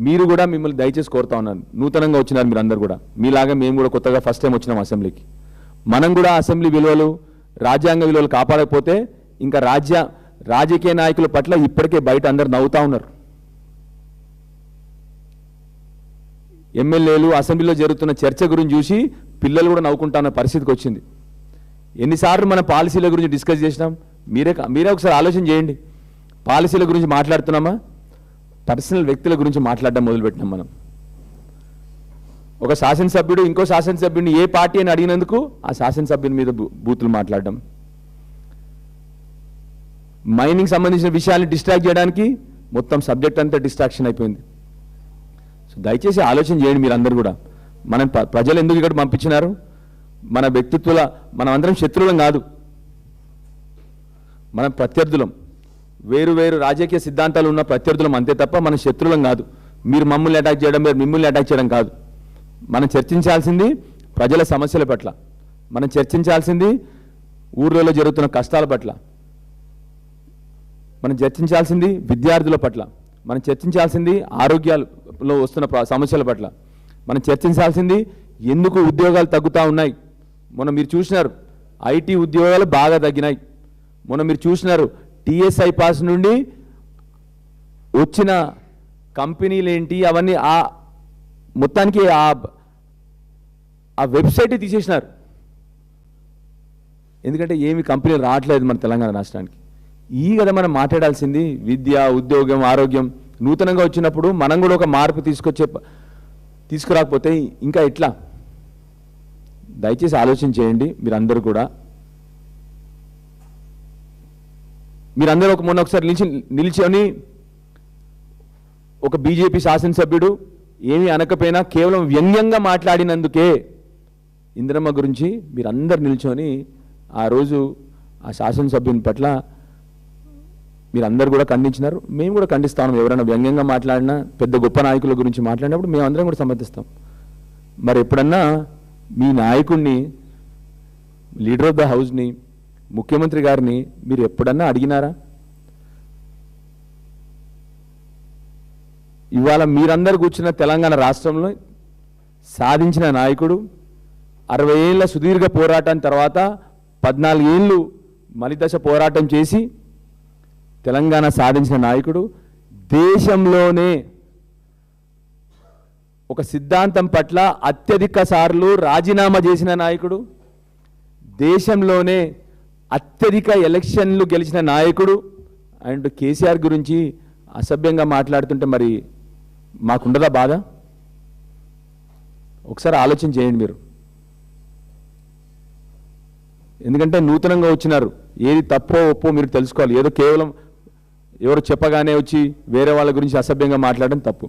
మీరు కూడా మిమ్మల్ని దయచేసి కోరుతా ఉన్నాను, నూతనంగా వచ్చినారు మీరు అందరు కూడా, మీలాగా మేము కూడా కొత్తగా ఫస్ట్ టైం వచ్చినాం అసెంబ్లీకి. మనం కూడా అసెంబ్లీ విలువలు రాజ్యాంగ విలువలు కాపాడకపోతే ఇంకా రాజకీయ నాయకుల పట్ల ఇప్పటికే బయట అందరు నవ్వుతా ఉన్నారు. ఎమ్మెల్యేలు అసెంబ్లీలో జరుగుతున్న చర్చ గురించి చూసి పిల్లలు కూడా నవ్వుకుంటా ఉన్న పరిస్థితికి వచ్చింది. ఎన్నిసార్లు మన పాలసీల గురించి డిస్కస్ చేసినాం, మీరే ఒకసారి ఆలోచన చేయండి. పాలసీల గురించి మాట్లాడుతున్నామా, పర్సనల్ వ్యక్తుల గురించి మాట్లాడడం మొదలుపెట్టినాం మనం. ఒక శాసనసభ్యుడు ఇంకో శాసనసభ్యుడిని ఏ పార్టీ అని అడిగినందుకు ఆ శాసనసభ్యుని మీద బూతులు మాట్లాడడం, మైనింగ్ సంబంధించిన విషయాన్ని డిస్ట్రాక్ట్ చేయడానికి మొత్తం సబ్జెక్ట్ అంతా డిస్ట్రాక్షన్ అయిపోయింది. సో దయచేసి ఆలోచన చేయండి మీరందరూ కూడా. మనం ప్రజలు ఎందుకు ఇక్కడ పంపించినారు? మన వ్యక్తిత్వాల మనం అందరం శత్రువులం కాదు, మనం ప్రత్యర్థులం. వేరు వేరు రాజకీయ సిద్ధాంతాలు ఉన్న ప్రత్యర్థులం అంతే తప్ప మనం శత్రువులం కాదు. మీరు మమ్మల్ని అటాక్ చేయడం, మీరు మిమ్మల్ని అటాక్ చేయడం కాదు. మనం చర్చించాల్సింది ప్రజల సమస్యల పట్ల, మనం చర్చించాల్సింది ఊర్లలో జరుగుతున్న కష్టాల పట్ల, మనం చర్చించాల్సింది విద్యార్థుల పట్ల, మనం చర్చించాల్సింది ఆరోగ్యాలలో వస్తున్న సమస్యల పట్ల, మనం చర్చించాల్సింది ఎందుకు ఉద్యోగాలు తగ్గుతూ ఉన్నాయి. మొన్న మీరు చూసినారు ఐటీ ఉద్యోగాలు బాగా తగ్గినాయి. మొన్న మీరు చూసినారు టీఎస్ఐ పాస్ నుండి వచ్చిన కంపెనీలు ఏంటి అవన్నీ మొత్తానికి ఆ వెబ్సైట్ తీసేసినారు. ఎందుకంటే ఏమి కంపెనీలు రావట్లేదు మన తెలంగాణ రాష్ట్రానికి. ఈ కదా మనం మాట్లాడాల్సింది. విద్య, ఉద్యోగం, ఆరోగ్యం నూతనంగా వచ్చినప్పుడు మనం కూడా ఒక మార్పు తీసుకురాకపోతే ఇంకా ఎట్లా? దయచేసి ఆలోచన చేయండి మీరందరూ కూడా. మీరందరూ మొన్న ఒకసారి నిలిచి ఒక బీజేపీ శాసనసభ్యుడు ఏమీ అనకపోయినా కేవలం వ్యంగ్యంగా మాట్లాడినందుకే ఇందిరమ్మ గురించి మీరందరు నిల్చొని ఆ రోజు ఆ శాసనసభ్యుని పట్ల మీరందరూ కూడా ఖండించినారు. మేము కూడా ఖండిస్తాం. ఎవరైనా వ్యంగ్యంగా మాట్లాడినా, పెద్ద గొప్ప నాయకుల గురించి మాట్లాడినప్పుడు మేమందరం కూడా సమర్థిస్తాం. మరి ఎప్పుడన్నా మీ నాయకుడిని, లీడర్ ఆఫ్ ద హౌస్ని, ముఖ్యమంత్రి గారిని మీరు ఎప్పుడన్నా అడిగినారా? ఇవాళ మీరందరూ కూర్చున్న తెలంగాణ రాష్ట్రంలో సాధించిన నాయకుడు, 60 ఏళ్ళ సుదీర్ఘ పోరాటం తర్వాత 14 ఏళ్ళు మలిదశ పోరాటం చేసి తెలంగాణ సాధించిన నాయకుడు, దేశంలోనే ఒక సిద్ధాంతం పట్ల అత్యధిక సార్లు రాజీనామా చేసిన నాయకుడు, దేశంలోనే అత్యధిక ఎలక్షన్లు గెలిచిన నాయకుడు అండ్ కేసీఆర్ గురించి అసభ్యంగా మాట్లాడుతుంటే మరి మాకుండదా బాధ? ఒకసారి ఆలోచన చేయండి మీరు. ఎందుకంటే నూతనంగా వచ్చినారు, ఏది తప్పో ఒప్పో మీరు తెలుసుకోవాలి. ఏదో కేవలం ఎవరు చెప్పగానే వచ్చి వేరే వాళ్ళ గురించి అసభ్యంగా మాట్లాడడం తప్పు.